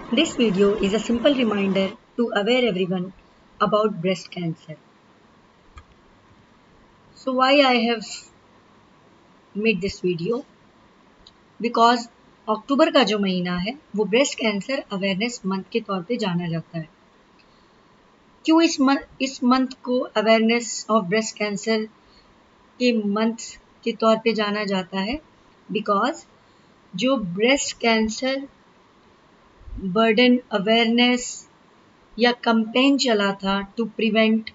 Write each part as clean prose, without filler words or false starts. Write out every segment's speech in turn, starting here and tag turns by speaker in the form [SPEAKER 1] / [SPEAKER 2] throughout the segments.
[SPEAKER 1] This video is a simple reminder to aware everyone about breast cancer. So why I have made this video? Because अक्टूबर का जो महीना है वो breast cancer awareness month के तौर पे जाना जाता है। क्यों इस मंथ को अवेयरनेस ऑफ ब्रेस्ट कैंसर के मंथ के तौर पे जाना जाता है? बिकॉज जो ब्रेस्ट कैंसर बर्डन अवेयरनेस या कैंपेन चला था टू प्रिवेंट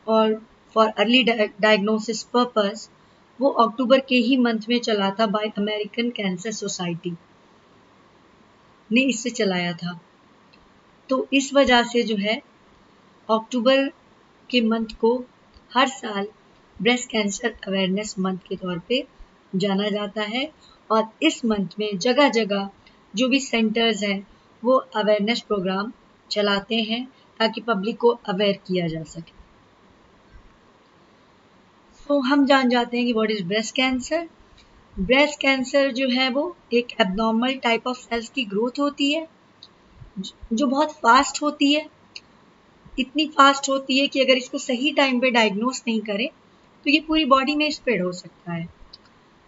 [SPEAKER 1] और फॉर अर्ली डायग्नोसिस पर्पस, वो अक्टूबर के ही मंथ में चला था बाय अमेरिकन कैंसर सोसाइटी ने इससे चलाया था। तो इस वजह से जो है अक्टूबर के मंथ को हर साल ब्रेस्ट कैंसर अवेयरनेस मंथ के तौर पे जाना जाता है और इस मंथ में जगह जगह जो भी सेंटर्स हैं वो अवेयरनेस प्रोग्राम चलाते हैं ताकि पब्लिक को अवेयर किया जा सके। तो हम जान जाते हैं कि what is breast cancer. Breast cancer जो है वो एक एबनॉर्मल टाइप ऑफ सेल्स की ग्रोथ होती है जो बहुत फास्ट होती है। इतनी फास्ट होती है कि अगर इसको सही टाइम पे डायग्नोस नहीं करें तो ये पूरी बॉडी में स्प्रेड हो सकता है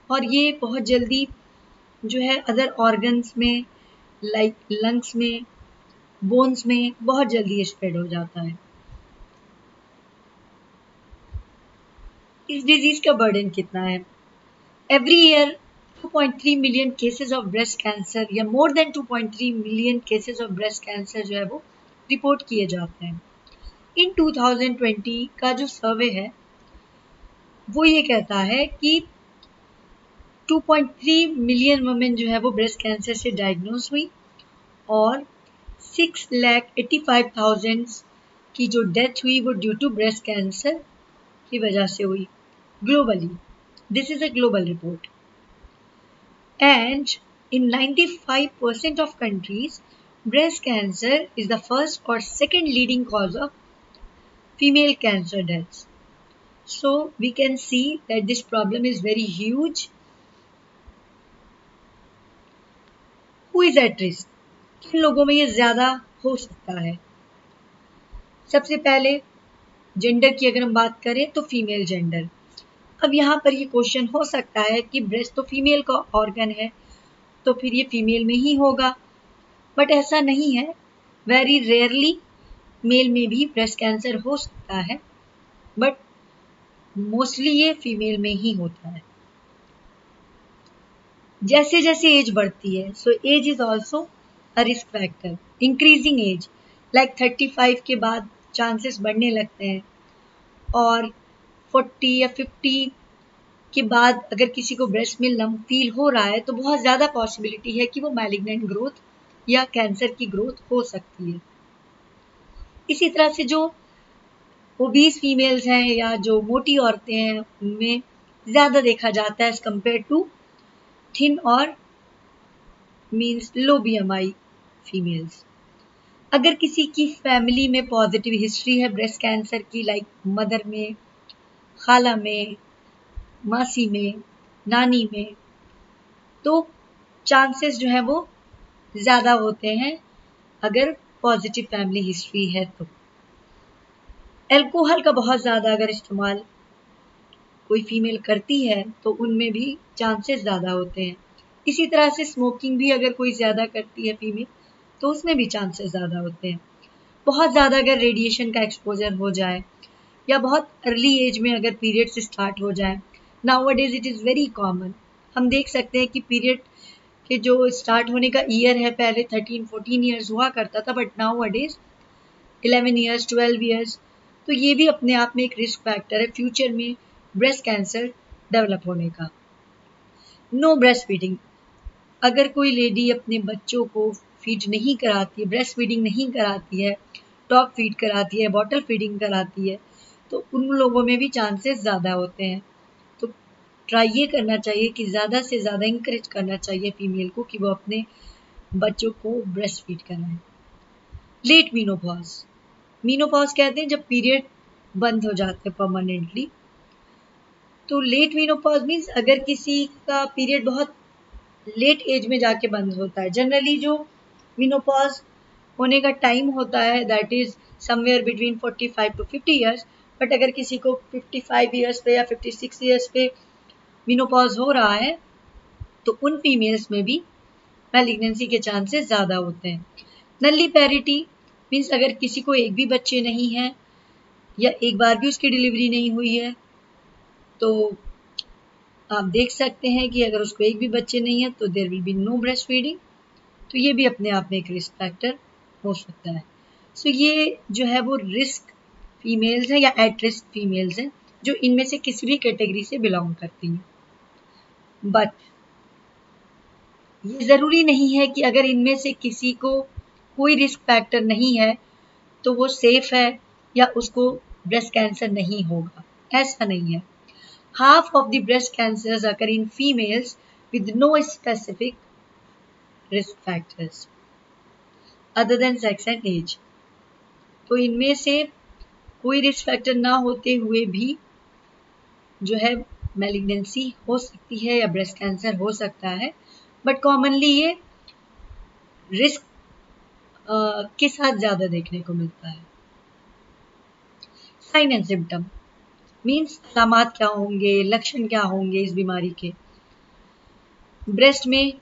[SPEAKER 1] और ये बहुत जल्दी जो है अदर ऑर्गन्स में लाइक लंग्स में, बोन्स में बहुत जल्दी स्प्रेड हो जाता है। इस डिजीज का बर्डन कितना है? Every year 2.3 million cases of breast cancer या more than 2.3 million cases of breast cancer जो है वो रिपोर्ट किए जाते हैं। इन 2020 का जो सर्वे है वो ये कहता है कि 2.3 मिलियन वुमेन जो है वो ब्रेस्ट कैंसर से डायग्नोज हुई और 6,85,000 की जो डेथ हुई वो ड्यू टू ब्रेस्ट कैंसर की वजह से हुई globally. This is a global report and in 95% of countries breast cancer is the first or second leading cause of female cancer deaths. So we can see that this problem is very huge. Who is at risk? किन लोगों में ये ज्यादा हो सकता है? सबसे पहले जेंडर की अगर हम बात करें तो फीमेल जेंडर। अब यहाँ पर ये क्वेश्चन हो सकता है कि ब्रेस्ट तो फीमेल का ऑर्गन है तो फिर ये फीमेल में ही होगा, बट ऐसा नहीं है। वेरी रेयरली मेल में भी ब्रेस्ट कैंसर हो सकता है बट मोस्टली ये फीमेल में ही होता है। जैसे जैसे एज बढ़ती है so age is also a risk factor. Increasing age like 35 के बाद चांसेस बढ़ने लगते हैं और 40 या 50 के बाद अगर किसी को ब्रेस्ट में लंप फील हो रहा है तो बहुत ज़्यादा पॉसिबिलिटी है कि वो मैलिग्नेंट ग्रोथ या कैंसर की ग्रोथ हो सकती है। इसी तरह से जो ओबीस फीमेल्स हैं या जो मोटी औरतें हैं उनमें ज़्यादा देखा जाता है एज कम्पेयर टू थिन और मीन्स लो बीएमआई फीमेल्स। अगर किसी की फैमिली में पॉजिटिव हिस्ट्री है ब्रेस्ट कैंसर की लाइक मदर में, खाला में, मासी में, नानी में, तो चांसेस जो है वो ज़्यादा होते हैं अगर पॉजिटिव फैमिली हिस्ट्री है तो। अल्कोहल का बहुत ज़्यादा अगर इस्तेमाल कोई फीमेल करती है तो उनमें भी चांसेस ज़्यादा होते हैं। इसी तरह से स्मोकिंग भी अगर कोई ज़्यादा करती है फीमेल तो उसमें भी चांसेस ज़्यादा होते हैं। बहुत ज़्यादा अगर रेडिएशन का एक्सपोजर हो जाए या बहुत अर्ली एज में अगर पीरियड्स स्टार्ट हो जाए, nowadays it is very common. हम देख सकते हैं कि पीरियड के जो स्टार्ट होने का ईयर है पहले 13-14 ईयर्स हुआ करता था बट नाउअडेज 11 ईयर्स 12 ईयर्स। तो ये भी अपने आप में एक रिस्क फैक्टर है फ्यूचर में ब्रेस्ट कैंसर डेवलप होने का। No breast feeding. अगर कोई लेडी अपने बच्चों को फीड नहीं कराती है, ब्रेस्ट फीडिंग नहीं कराती है, टॉप फीड कराती है, बॉटल फीडिंग कराती है तो उन लोगों में भी चांसेस ज़्यादा होते हैं। तो ट्राई ये करना चाहिए कि ज़्यादा से ज़्यादा इंकरेज करना चाहिए फीमेल को कि वो अपने बच्चों को ब्रेस्ट फीड कराएं। Late menopause. मीनोपॉज कहते हैं जब पीरियड बंद हो जाते हैं परमानेंटली। तो लेट मीनोपॉज मीन्स अगर किसी का पीरियड बहुत लेट एज में जाके बंद होता है। जनरली जो मेनोपॉज होने का टाइम होता है that is somewhere between 45 to 50 years, but अगर किसी को 55 ईयर्स पे या 56 ईयर्स पे मेनोपॉज हो रहा है तो उन फीमेल्स में भी मैलिग्नेंसी के चांसेस ज़्यादा होते हैं। नल्ली पैरिटी मीन्स अगर किसी को एक भी बच्चे नहीं है या एक बार भी उसकी डिलीवरी नहीं हुई है तो आप देख सकते हैं कि अगर उसको एक भी बच्चे नहीं है तो there will be no breast feeding, तो ये भी अपने आप में एक रिस्क फैक्टर हो सकता है। सो ये जो है वो रिस्क फीमेल्स हैं या एट रिस्क फीमेल्स हैं जो इनमें से किसी भी कैटेगरी से बिलोंग करती हैं। बट ये ज़रूरी नहीं है कि अगर इनमें से किसी को कोई रिस्क फैक्टर नहीं है तो वो सेफ है या उसको ब्रेस्ट कैंसर नहीं होगा, ऐसा नहीं है। Half of the breast cancers occur in females with no specific risk factors other than sex and age. तो इनमें से कोई रिस्क फैक्टर ना होते हुए भी जो है मैलिग्नेंसी हो सकती है या ब्रेस्ट कैंसर हो सकता है, बट कॉमनली ये रिस्क के साथ ज़्यादा देखने को मिलता है। साइन एंड सिम्टम मीन्स अलामात क्या होंगे, लक्षण क्या होंगे इस बीमारी के। ब्रेस्ट में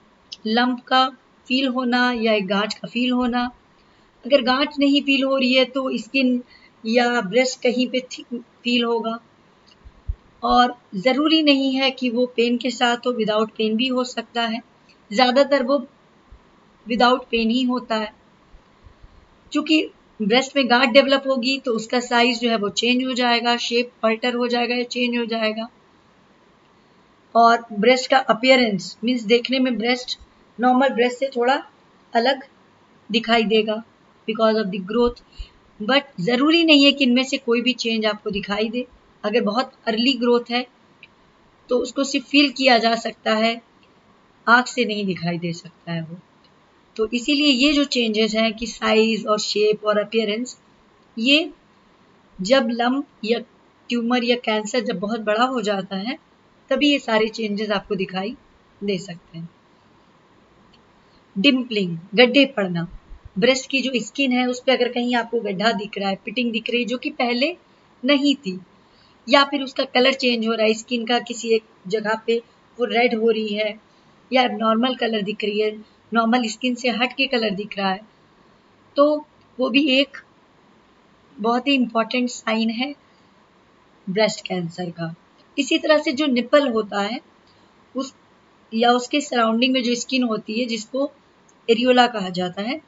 [SPEAKER 1] लंप का फील होना या एक गांठ का फील होना। अगर गांठ नहीं फील हो रही है तो स्किन या ब्रेस्ट कहीं पे थिक फील होगा, और ज़रूरी नहीं है कि वो पेन के साथ हो, विदाउट पेन भी हो सकता है। ज़्यादातर वो विदाउट पेन ही होता है। क्योंकि ब्रेस्ट में गांठ डेवलप होगी तो उसका साइज जो है वो चेंज हो जाएगा, शेप अल्टर हो जाएगा या चेंज हो जाएगा। और ब्रेस्ट का अपीयरेंस मीन्स देखने में ब्रेस्ट नॉर्मल ब्रेस्ट से थोड़ा अलग दिखाई देगा because of the growth. But ज़रूरी नहीं है कि इनमें से कोई भी चेंज आपको दिखाई दे। अगर बहुत अर्ली ग्रोथ है तो उसको सिर्फ फील किया जा सकता है, आँख से नहीं दिखाई दे सकता है वो। तो इसीलिए ये जो चेंजेस हैं कि साइज और शेप और अपीयरेंस, ये जब लम्प या ट्यूमर या कैंसर जब बहुत बड़ा हो जाता है तभी ये सारे चेंजेस आपको दिखाई दे सकते हैं। डिम्पलिंग, गड्ढे पड़ना। ब्रेस्ट की जो स्किन है उस पर अगर कहीं आपको गड्ढा दिख रहा है, पिटिंग दिख रही है जो कि पहले नहीं थी, या फिर उसका कलर चेंज हो रहा है स्किन का, किसी एक जगह पे वो रेड हो रही है या नॉर्मल कलर दिख रही है, नॉर्मल स्किन से हट के कलर दिख रहा है, तो वो भी एक बहुत ही इम्पॉर्टेंट साइन है ब्रेस्ट कैंसर का। इसी तरह से जो निपल होता है उस या उसके सराउंडिंग में जो स्किन होती है जिसको एरियोला कहा जाता है,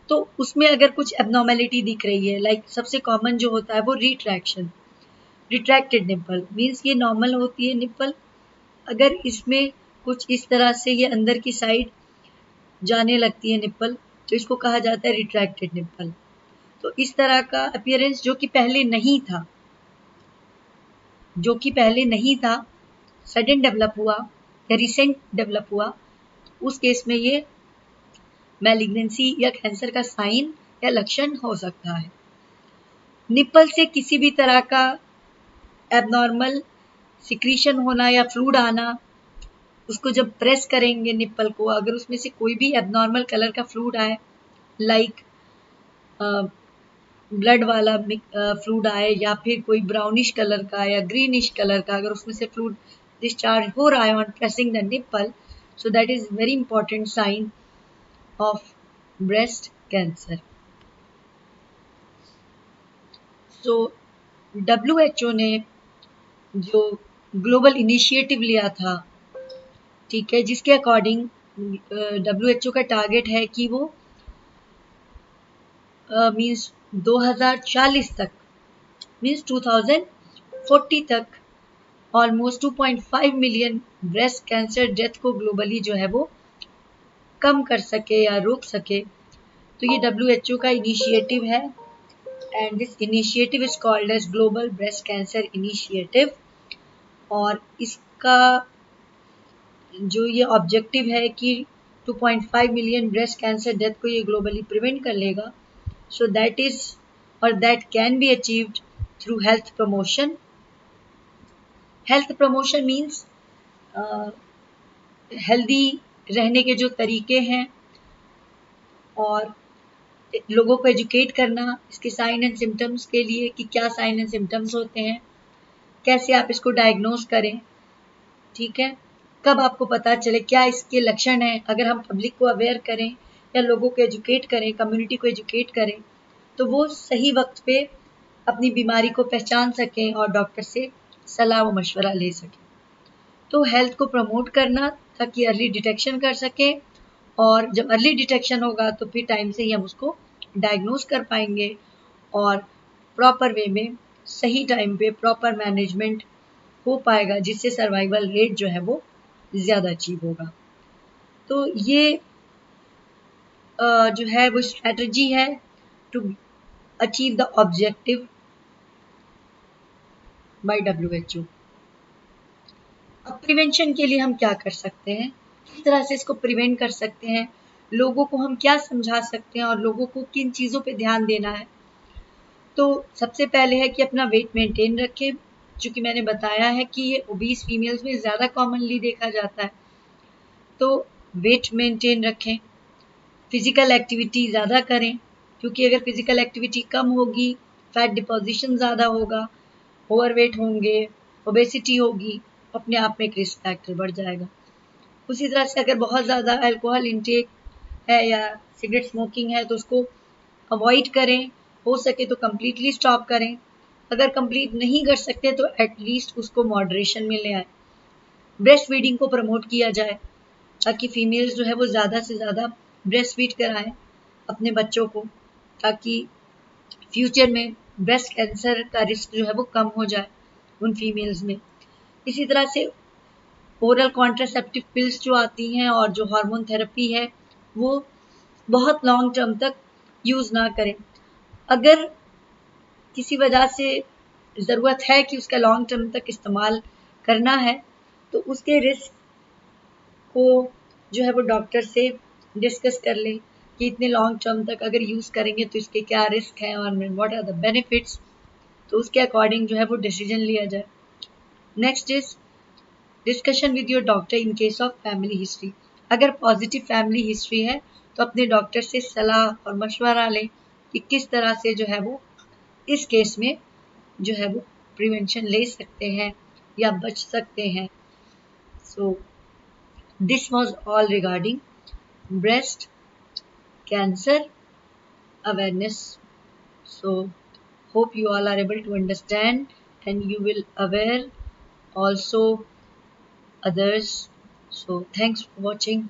[SPEAKER 1] तो उसमें अगर कुछ एबनॉर्मेलिटी दिख रही है, लाइक सबसे कॉमन जो होता है वो रिट्रैक्शन, रिट्रैक्टेड निपल मीन्स ये नॉर्मल होती है निपल, अगर इसमें कुछ इस तरह से ये अंदर की साइड जाने लगती है निपल तो इसको कहा जाता है रिट्रैक्टेड निपल। तो इस तरह का अपीयरेंस जो कि पहले नहीं था, सडन डेवलप हुआ या रिसेंट डेवलप हुआ, उस केस में ये मैलिग्नेंसी या कैंसर का साइन या लक्षण हो सकता है। निपल से किसी भी तरह का एबनॉर्मल सिक्रीशन होना या फ्लूइड आना, उसको जब प्रेस करेंगे निपल को, अगर उसमें से कोई भी एबनॉर्मल कलर का फ्लूइड आए, लाइक ब्लड वाला फ्लूइड आए या फिर कोई ब्राउनिश कलर का या ग्रीनिश कलर का, अगर उसमें से फ्लूइड डिस्चार्ज हो रहा है on pressing the nipple, so that is very important sign of breast cancer. So WHO ने जो ग्लोबल इनिशिएटिव लिया था, ठीक है, जिसके अकॉर्डिंग WHO का टारगेट है कि वो मीन्स 2040 तक मीन्स 2040 तक almost 2.5 million breast cancer death को ग्लोबली जो है वो कम कर सके या रोक सके। तो ये WHO का इनिशिएटिव है and this initiative is called as global breast cancer initiative. और इसका जो ये ऑब्जेक्टिव है कि 2.5 मिलियन ब्रेस्ट कैंसर डेथ को ये ग्लोबली प्रिवेंट कर लेगा। सो दैट इज और that can be achieved through health promotion. Health promotion means healthy रहने के जो तरीके हैं और लोगों को एजुकेट करना इसके साइन एंड सिम्टम्स के लिए कि क्या साइन एंड सिम्टम्स होते हैं, कैसे आप इसको डायग्नोज करें, ठीक है, कब आपको पता चले क्या इसके लक्षण हैं। अगर हम पब्लिक को अवेयर करें या लोगों को एजुकेट करें, कम्युनिटी को एजुकेट करें, तो वो सही वक्त पे अपनी बीमारी को पहचान सकें और डॉक्टर से सलाह व मशवरा ले सकें। तो हेल्थ को प्रमोट करना ताकि अर्ली डिटेक्शन कर सकें, और जब अर्ली डिटेक्शन होगा तो फिर टाइम से ही हम उसको डायग्नोज कर पाएंगे और प्रॉपर वे में सही टाइम पे प्रॉपर मैनेजमेंट हो पाएगा, जिससे सर्वाइवल रेट जो है वो ज़्यादा अचीव होगा। तो ये जो है वो स्ट्रैटेजी है to achieve the objective by WHO। अब प्रिवेंशन के लिए हम क्या कर सकते हैं, किस तरह से इसको प्रिवेंट कर सकते हैं, लोगों को हम क्या समझा सकते हैं और लोगों को किन चीज़ों पे ध्यान देना है। तो सबसे पहले है कि अपना वेट मेंटेन रखें, चूँकि मैंने बताया है कि ये ओबीस फीमेल्स में ज़्यादा कॉमनली देखा जाता है। तो वेट मेंटेन रखें, फिजिकल एक्टिविटी ज़्यादा करें, क्योंकि अगर फिजिकल एक्टिविटी कम होगी, फैट डिपोजिशन ज़्यादा होगा, ओवरवेट होंगे, ओबेसिटी होगी, अपने आप में एक रिस्क फैक्टर बढ़ जाएगा। उसी तरह से अगर बहुत ज़्यादा अल्कोहल इंटेक है या सिगरेट स्मोकिंग है तो उसको अवॉइड करें, हो सके तो कम्प्लीटली स्टॉप करें, अगर कंप्लीट नहीं कर सकते तो एटलीस्ट उसको मॉडरेशन में ले आए। ब्रेस्ट फीडिंग को प्रमोट किया जाए ताकि फीमेल्स जो है वो ज़्यादा से ज़्यादा ब्रेस्ट फीड कराएं अपने बच्चों को, ताकि फ्यूचर में ब्रेस्ट कैंसर का रिस्क जो है वो कम हो जाए उन फीमेल्स में। इसी तरह से ओरल कॉन्ट्रासेप्टिव पिल्स जो आती हैं और जो हार्मोन थेरेपी है वो बहुत लॉन्ग टर्म तक यूज़ ना करें। अगर किसी वजह से ज़रूरत है कि उसका लॉन्ग टर्म तक इस्तेमाल करना है तो उसके रिस्क को जो है वो डॉक्टर से डिस्कस कर लें कि इतने लॉन्ग टर्म तक अगर यूज़ करेंगे तो इसके क्या रिस्क हैं और व्हाट आर द बेनिफिट्स, तो उसके अकॉर्डिंग जो है वो डिसीजन लिया जाए। Next is discussion with your doctor in case of family history. अगर पॉजिटिव फैमिली हिस्ट्री है तो अपने डॉक्टर से सलाह और मशवरा लें कि किस तरह से जो है वो इस केस में जो है वो प्रिवेंशन ले सकते हैं या बच सकते हैं। So this was all regarding breast cancer awareness. So hope you all are able to understand and you will aware also others. So thanks for watching.